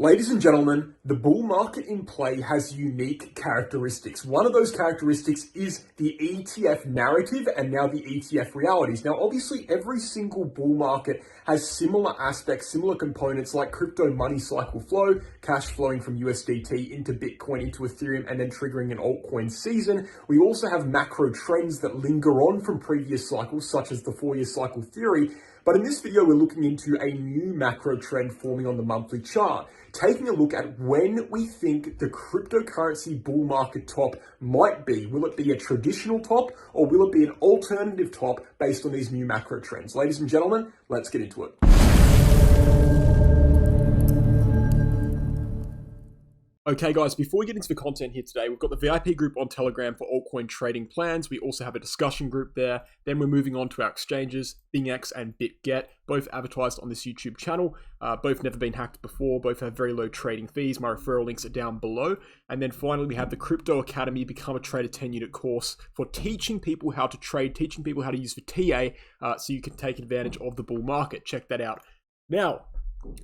Ladies and gentlemen, the bull market in play has unique characteristics. One of those characteristics is the ETF narrative and now the ETF realities. Now, obviously, every single bull market has similar aspects, similar components like crypto money cycle flow, cash flowing from USDT into Bitcoin, into Ethereum, and then triggering an altcoin season. We also have macro trends that linger on from previous cycles, such as the 4-year cycle theory. But in this video, we're looking into a new macro trend forming on the monthly chart, taking a look at when we think the cryptocurrency bull market top might be. Will it be a traditional top or will it be an alternative top based on these new macro trends? Ladies and gentlemen, let's get into it. Okay guys, before we get into the content here today, we've got the VIP group on Telegram for altcoin trading plans. We also have a discussion group there. Then we're moving on to our exchanges, BingX and BitGet, both advertised on this YouTube channel. Both never been hacked before, both have very low trading fees. My referral links are down below. And then finally, we have the Crypto Academy Become a Trader 10-unit course for teaching people how to trade, teaching people how to use the TA so you can take advantage of the bull market. Check that out. Now,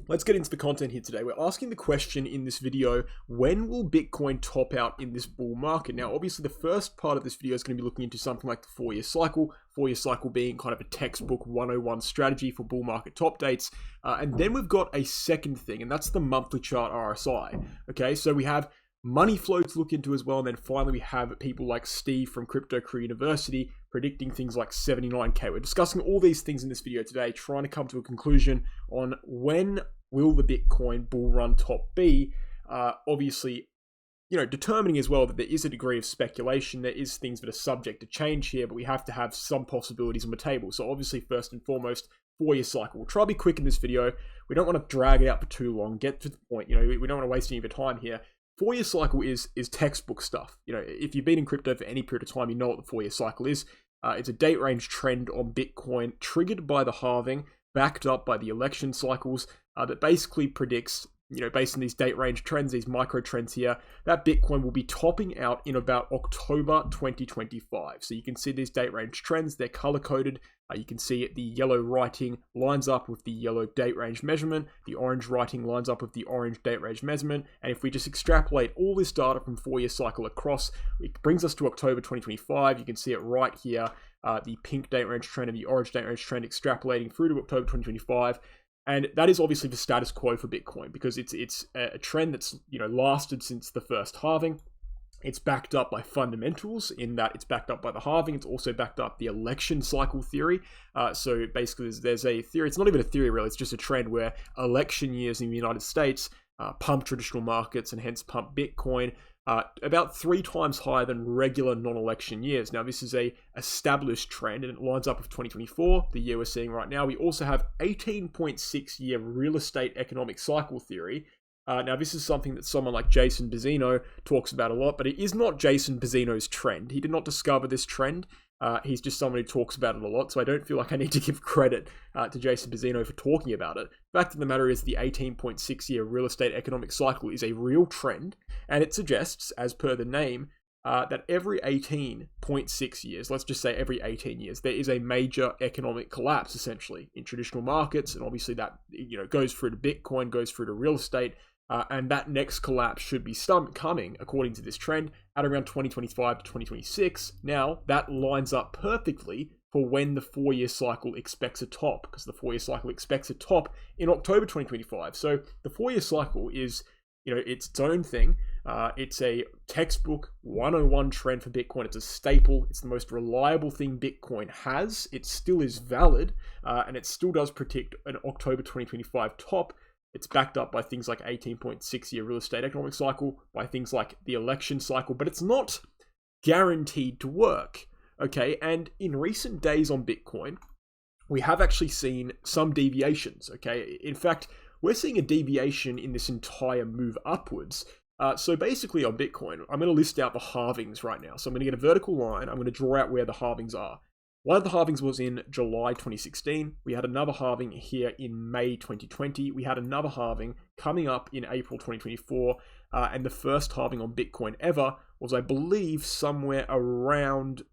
let's get into the content here today. We're asking the question in this video, when will Bitcoin top out in this bull market? Now, obviously, the first part of this video is going to be looking into something like the 4-year cycle being kind of a textbook 101 strategy for bull market top dates. And then we've got a second thing, and that's the monthly chart RSI. Okay, so we have money flow to look into as well. And then finally, we have people like Steve from Crypto Career University predicting things like 79K. We're discussing all these things in this video today, trying to come to a conclusion on when will the Bitcoin bull run top be. Obviously, determining as well that there is a degree of speculation. There is things that are subject to change here, but we have to have some possibilities on the table. So obviously, first and foremost, 4-year cycle. We'll try to be quick in this video. We don't want to drag it out for too long. Get to the point. We don't want to waste any of your time here. 4-year cycle is textbook stuff. If you've been in crypto for any period of time, you know what the 4-year cycle is. It's a date range trend on Bitcoin triggered by the halving, backed up by the election cycles that basically predicts, based on these date range trends, these micro trends here, that Bitcoin will be topping out in about October 2025. So you can see these date range trends, they're color coded. You can see the yellow writing lines up with the yellow date range measurement. The orange writing lines up with the orange date range measurement. And if we just extrapolate all this data from 4-year cycle across, it brings us to October 2025. You can see it right here, the pink date range trend and the orange date range trend extrapolating through to October 2025. And that is obviously the status quo for Bitcoin because it's a trend that's lasted since the first halving. It's backed up by fundamentals in that it's backed up by the halving. It's also backed up the election cycle theory. So basically, there's a theory. It's not even a theory really. It's just a trend where election years in the United States pump traditional markets and hence pump Bitcoin about 3 times higher than regular non-election years. Now, this is a established trend and it lines up with 2024, the year we're seeing right now. We also have 18.6-year real estate economic cycle theory. Now, this is something that someone like Jason Bazzino talks about a lot, but it is not Jason Bazzino's trend. He did not discover this trend. He's just someone who talks about it a lot, so I don't feel like I need to give credit to Jason Bazzino for talking about it. The fact of the matter is the 18.6-year real estate economic cycle is a real trend, and it suggests, as per the name, that every 18.6 years, let's just say every 18 years, there is a major economic collapse, essentially, in traditional markets, and obviously that goes through to Bitcoin, goes through to real estate, and that next collapse should be coming, according to this trend, at around 2025 to 2026. Now, that lines up perfectly for when the 4-year cycle expects a top, because the 4-year cycle expects a top in October 2025. So the 4-year cycle is, it's its own thing. It's a textbook 101 trend for Bitcoin. It's a staple. It's the most reliable thing Bitcoin has. It still is valid, and it still does predict an October 2025 top. It's backed up by things like 18.6-year real estate economic cycle, by things like the election cycle, but it's not guaranteed to work, okay? And in recent days on Bitcoin, we have actually seen some deviations, okay? In fact, we're seeing a deviation in this entire move upwards. So basically on Bitcoin, I'm going to list out the halvings right now. So I'm going to get a vertical line. I'm going to draw out where the halvings are. One of the halvings was in July 2016. We had another halving here in May 2020. We had another halving coming up in April 2024. And the first halving on Bitcoin ever was, I believe, somewhere around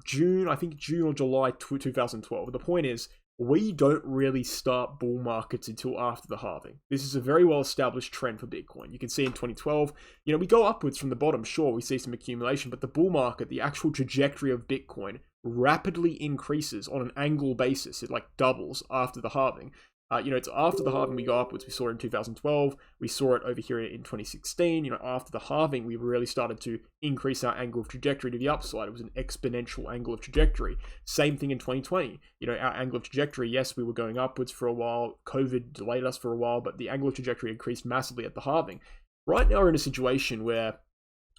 June or July 2012. The point is, we don't really start bull markets until after the halving. This is a very well established trend for Bitcoin. You can see in 2012, we go upwards from the bottom. Sure, we see some accumulation, but the bull market, the actual trajectory of Bitcoin rapidly increases on an annual basis. It like doubles after the halving. It's after the halving we go upwards. We saw it in 2012. We saw it over here in 2016. After the halving, we really started to increase our angle of trajectory to the upside. It was an exponential angle of trajectory. Same thing in 2020. Our angle of trajectory, yes, we were going upwards for a while. COVID delayed us for a while, but the angle of trajectory increased massively at the halving. Right now, we're in a situation where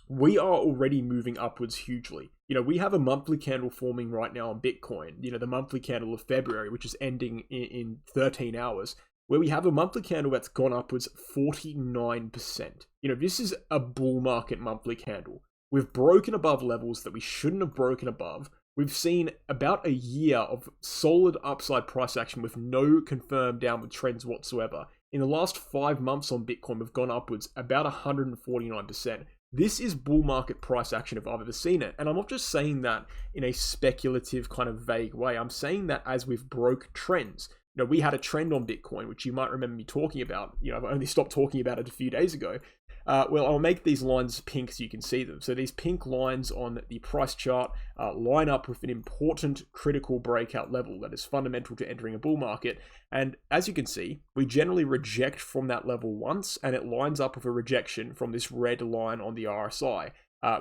we are already moving upwards hugely. We have a monthly candle forming right now on Bitcoin, the monthly candle of February, which is ending in 13 hours, where we have a monthly candle that's gone upwards 49%. This is a bull market monthly candle. We've broken above levels that we shouldn't have broken above. We've seen about a year of solid upside price action with no confirmed downward trends whatsoever. In the last 5 months on Bitcoin, we've gone upwards about 149%. This is bull market price action if I've ever seen it. And I'm not just saying that in a speculative kind of vague way. I'm saying that as we've broke trends. We had a trend on Bitcoin, which you might remember me talking about. I've only stopped talking about it a few days ago. Well, I'll make these lines pink so you can see them. So these pink lines on the price chart line up with an important critical breakout level that is fundamental to entering a bull market. And as you can see, we generally reject from that level once, and it lines up with a rejection from this red line on the RSI.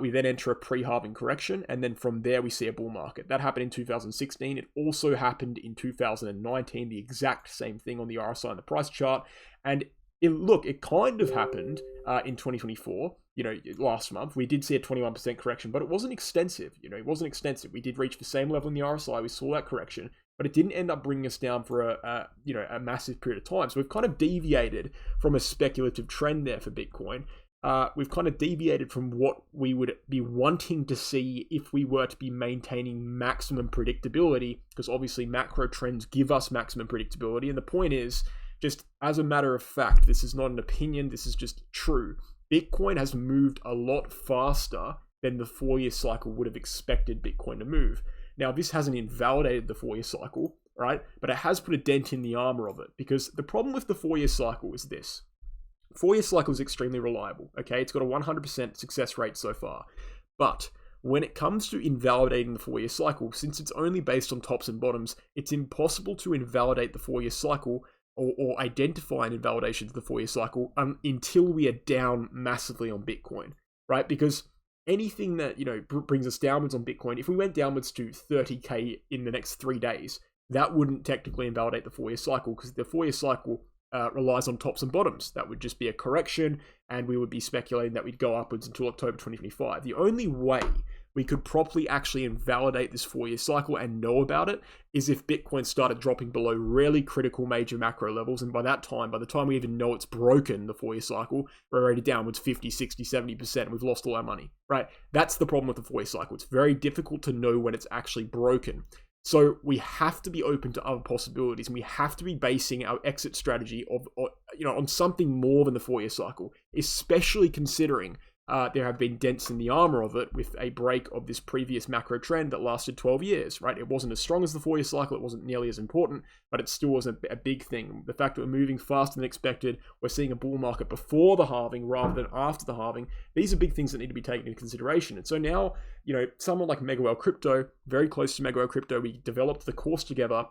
We then enter a pre-halving correction, and then from there we see a bull market. That happened in 2016. It also happened in 2019, the exact same thing on the RSI and the price chart. And it kind of happened in 2024, last month. We did see a 21% correction, but it wasn't extensive. It wasn't extensive. We did reach the same level in the RSI. We saw that correction, but it didn't end up bringing us down for a massive period of time. So we've kind of deviated from a speculative trend there for Bitcoin. We've kind of deviated from what we would be wanting to see if we were to be maintaining maximum predictability, because obviously macro trends give us maximum predictability. And the point is, just as a matter of fact, this is not an opinion, this is just true. Bitcoin has moved a lot faster than the 4-year cycle would have expected Bitcoin to move. Now, this hasn't invalidated the 4-year cycle, right? But it has put a dent in the armor of it, because the problem with the 4-year cycle is this. 4-year cycle is extremely reliable, okay? It's got a 100% success rate so far. But when it comes to invalidating the 4-year cycle, since it's only based on tops and bottoms, it's impossible to invalidate the 4-year cycle or identify an invalidation to the 4-year cycle until we are down massively on Bitcoin, right? Because anything that, brings us downwards on Bitcoin, if we went downwards to 30K in the next 3 days, that wouldn't technically invalidate the 4-year cycle, because the 4-year cycle relies on tops and bottoms. That would just be a correction, and we would be speculating that we'd go upwards until October 2025. The only way we could properly actually invalidate this 4-year cycle and know about it is if Bitcoin started dropping below really critical major macro levels. And by the time we even know it's broken the 4-year cycle, we're already downwards 50, 60, 70%. And we've lost all our money, right? That's the problem with the 4-year cycle. It's very difficult to know when it's actually broken. So we have to be open to other possibilities, and we have to be basing our exit strategy on something more than the 4-year cycle, especially considering there have been dents in the armor of it with a break of this previous macro trend that lasted 12 years, right? It wasn't as strong as the 4-year cycle. It wasn't nearly as important, but it still was a big thing. The fact that we're moving faster than expected, we're seeing a bull market before the halving rather than after the halving. These are big things that need to be taken into consideration. And so now, someone like Megawell Crypto, very close to Megawell Crypto, we developed the course together.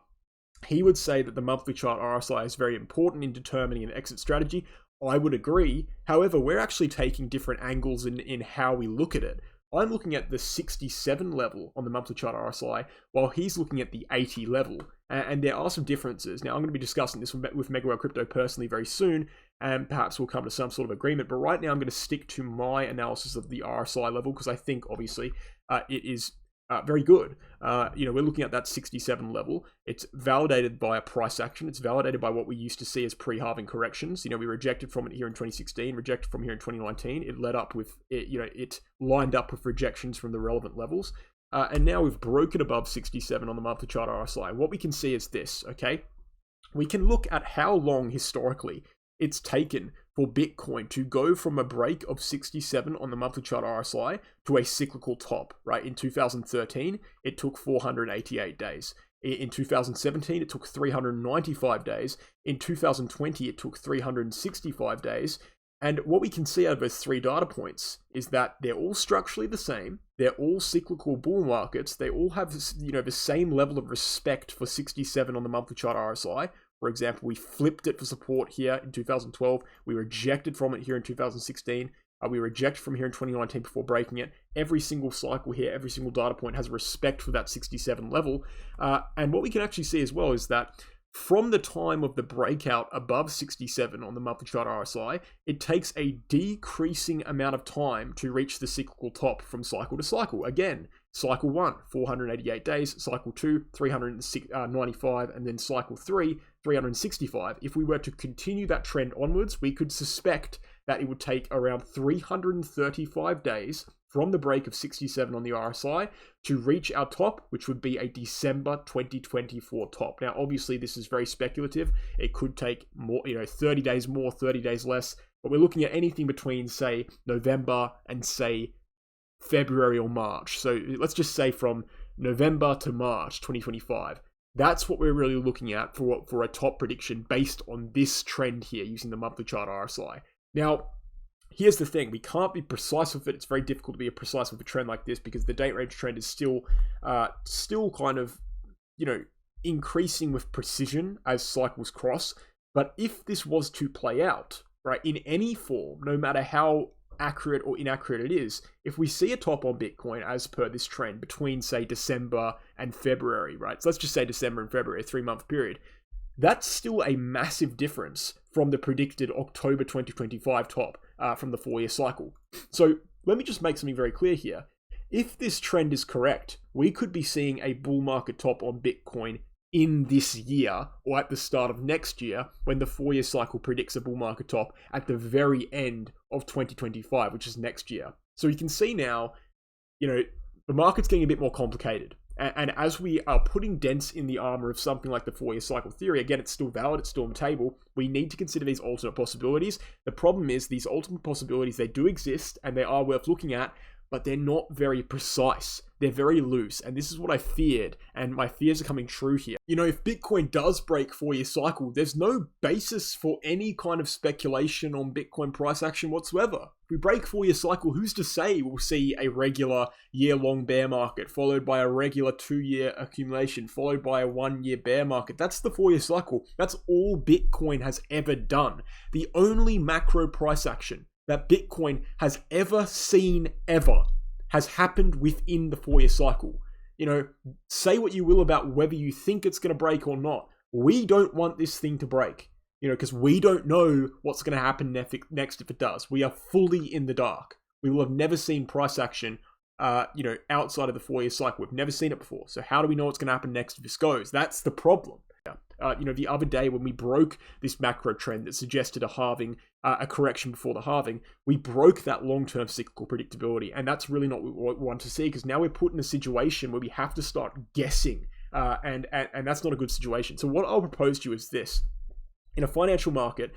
He would say that the monthly chart RSI is very important in determining an exit strategy. I would agree. However, we're actually taking different angles in how we look at it. I'm looking at the 67 level on the monthly chart RSI, while he's looking at the 80 level. And there are some differences. Now, I'm going to be discussing this with Megawell Crypto personally very soon, and perhaps we'll come to some sort of agreement. But right now, I'm going to stick to my analysis of the RSI level, because I think, obviously, it is very good. We're looking at that 67 level. It's validated by a price action. It's validated by what we used to see as pre-halving corrections. We rejected from it here in 2016, rejected from here in 2019. It led up with, it lined up with rejections from the relevant levels. And now we've broken above 67 on the monthly chart RSI. What we can see is this, okay? We can look at how long historically it's taken for Bitcoin to go from a break of 67 on the monthly chart RSI to a cyclical top, right? In 2013, it took 488 days. In 2017, it took 395 days. In 2020, it took 365 days. And what we can see out of those 3 data points is that they're all structurally the same. They're all cyclical bull markets. They all have, the same level of respect for 67 on the monthly chart RSI. For example, we flipped it for support here in 2012. We rejected from it here in 2016. We rejected from here in 2019 before breaking it. Every single cycle here, every single data point has respect for that 67 level. And what we can actually see as well is that from the time of the breakout above 67 on the monthly chart RSI, it takes a decreasing amount of time to reach the cyclical top from cycle to cycle. Again, cycle 1, 488 days, cycle 2, 395, and then cycle 3, 365. If we were to continue that trend onwards, we could suspect that it would take around 335 days from the break of 67 on the RSI to reach our top, which would be a December 2024 top. Now, obviously, this is very speculative. It could take more, 30 days more, 30 days less, but we're looking at anything between, say, November and, say, February or March. So let's just say from November to March 2025. That's what we're really looking at for a top prediction based on this trend here using the monthly chart RSI. Now, here's the thing. We can't be precise with it. It's very difficult to be precise with a trend like this because the date range trend is still kind of, increasing with precision as cycles cross. But if this was to play out, right, in any form, no matter how accurate or inaccurate it is, if we see a top on Bitcoin as per this trend between, say, December and February, right? So let's just say December and February, a 3-month period. That's still a massive difference from the predicted October 2025 top from the 4-year cycle. So let me just make something very clear here. If this trend is correct, we could be seeing a bull market top on Bitcoin in this year or at the start of next year when the 4-year cycle predicts a bull market top at the very end of 2025, which is next year. So you can see now, the market's getting a bit more complicated. And as we are putting dents in the armor of something like the 4-year cycle theory, again, it's still valid, it's still on the table. We need to consider these alternate possibilities. The problem is these alternate possibilities, they do exist and they are worth looking at, but they're not very precise. They're very loose. And this is what I feared. And my fears are coming true here. If Bitcoin does break 4-year cycle, there's no basis for any kind of speculation on Bitcoin price action whatsoever. If we break 4-year cycle, who's to say we'll see a regular year-long bear market, followed by a regular 2-year accumulation, followed by a 1-year bear market? That's the 4-year cycle. That's all Bitcoin has ever done. The only macro price action that Bitcoin has ever seen ever has happened within the 4-year cycle. Say what you will about whether you think it's going to break or not. We don't want this thing to break, because we don't know what's going to happen next if it does. We are fully in the dark. We will have never seen price action, outside of the 4-year cycle. We've never seen it before. So how do we know what's going to happen next if this goes? That's the problem. The other day when we broke this macro trend that suggested a halving, a correction before the halving, we broke that long-term cyclical predictability. And that's really not what we want to see, because now we're put in a situation where we have to start guessing. And that's not a good situation. So what I'll propose to you is this. In a financial market,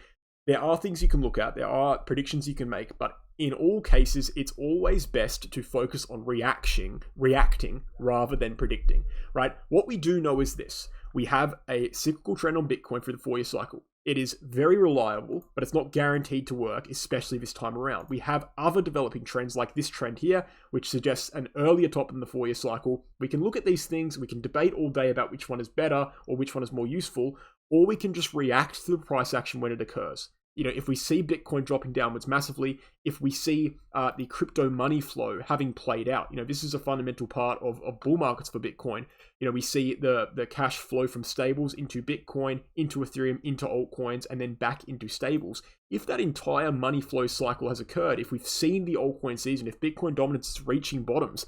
there are things you can look at. There are predictions you can make. But in all cases, it's always best to focus on reacting rather than predicting, right? What we do know is this. We have a cyclical trend on Bitcoin for the 4-year cycle. It is very reliable, but it's not guaranteed to work, especially this time around. We have other developing trends like this trend here, which suggests an earlier top in the 4-year cycle. We can look at these things, we can debate all day about which one is better or which one is more useful, or we can just react to the price action when it occurs. If we see Bitcoin dropping downwards massively, if we see the crypto money flow having played out, this is a fundamental part of bull markets for Bitcoin. We see the cash flow from stables into Bitcoin, into Ethereum, into altcoins, and then back into stables. If that entire money flow cycle has occurred, if we've seen the altcoin season, if Bitcoin dominance is reaching bottoms,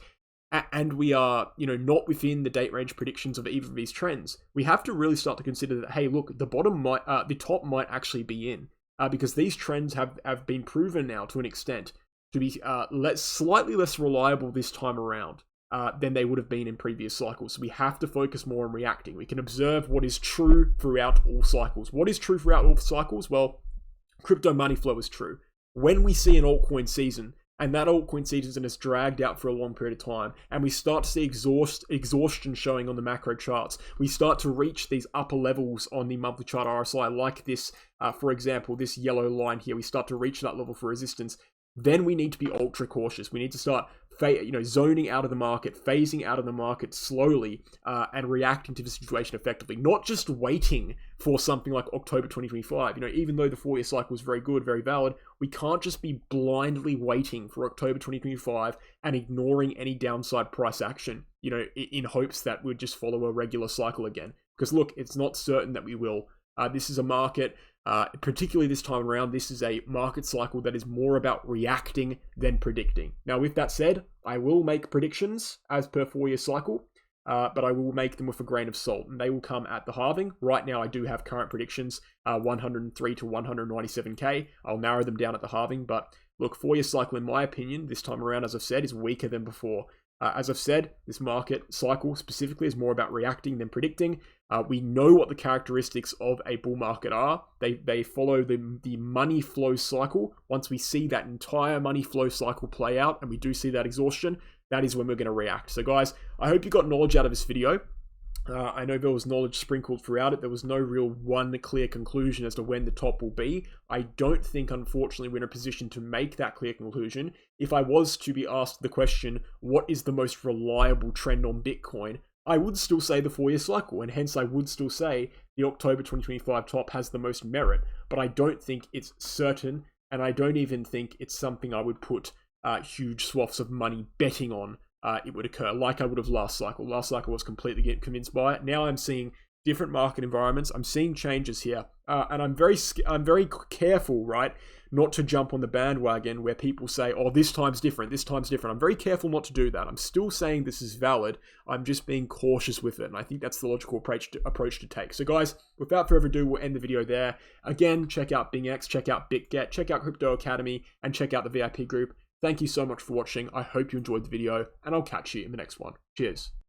and we are, not within the date range predictions of either of these trends, we have to really start to consider that, hey, look, the top might actually be in. Because these trends have been proven now to an extent to be slightly less reliable this time around than they would have been in previous cycles. So we have to focus more on reacting. We can observe what is true throughout all cycles. What is true throughout all cycles? Well, crypto money flow is true. When we see an altcoin season, And that altcoin season is dragged out for a long period of time. And we start to see exhaustion showing on the macro charts. We start to reach these upper levels on the monthly chart RSI, like this, for example, this yellow line here. We start to reach that level for resistance. Then we need to be ultra cautious. We need to start zoning out of the market, phasing out of the market slowly, and reacting to the situation effectively. Not just waiting for something like October 2025. Even though the 4-year cycle is very good, very valid, we can't just be blindly waiting for October 2025 and ignoring any downside price action, in hopes that we'd just follow a regular cycle again. Because look, it's not certain that we will. This is a market, particularly this time around, this is a market cycle that is more about reacting than predicting. Now, with that said, I will make predictions as per 4-year cycle, but I will make them with a grain of salt, and they will come at the halving. Right now, I do have current predictions, 103 to 197K. I'll narrow them down at the halving, but look, 4-year cycle, in my opinion, this time around, as I've said, is weaker than before. As I've said, this market cycle specifically is more about reacting than predicting. We know what the characteristics of a bull market are. They follow the money flow cycle. Once we see that entire money flow cycle play out and we do see that exhaustion, that is when we're going to react. So guys, I hope you got knowledge out of this video. I know there was knowledge sprinkled throughout it. There was no real one clear conclusion as to when the top will be. I don't think, unfortunately, we're in a position to make that clear conclusion. If I was to be asked the question, what is the most reliable trend on Bitcoin, I would still say the 4-year cycle, and hence I would still say the October 2025 top has the most merit. But I don't think it's certain, and I don't even think it's something I would put huge swaths of money betting on. It would occur like I would have last cycle. Last cycle I was completely convinced by it. Now I'm seeing different market environments. I'm seeing changes here, and I'm very careful, right, not to jump on the bandwagon where people say, "Oh, this time's different. This time's different." I'm very careful not to do that. I'm still saying this is valid. I'm just being cautious with it, and I think that's the logical approach to take. So, guys, without further ado, we'll end the video there. Again, check out BingX, check out BitGet, check out Crypto Academy, and check out the VIP group. Thank you so much for watching. I hope you enjoyed the video, and I'll catch you in the next one. Cheers.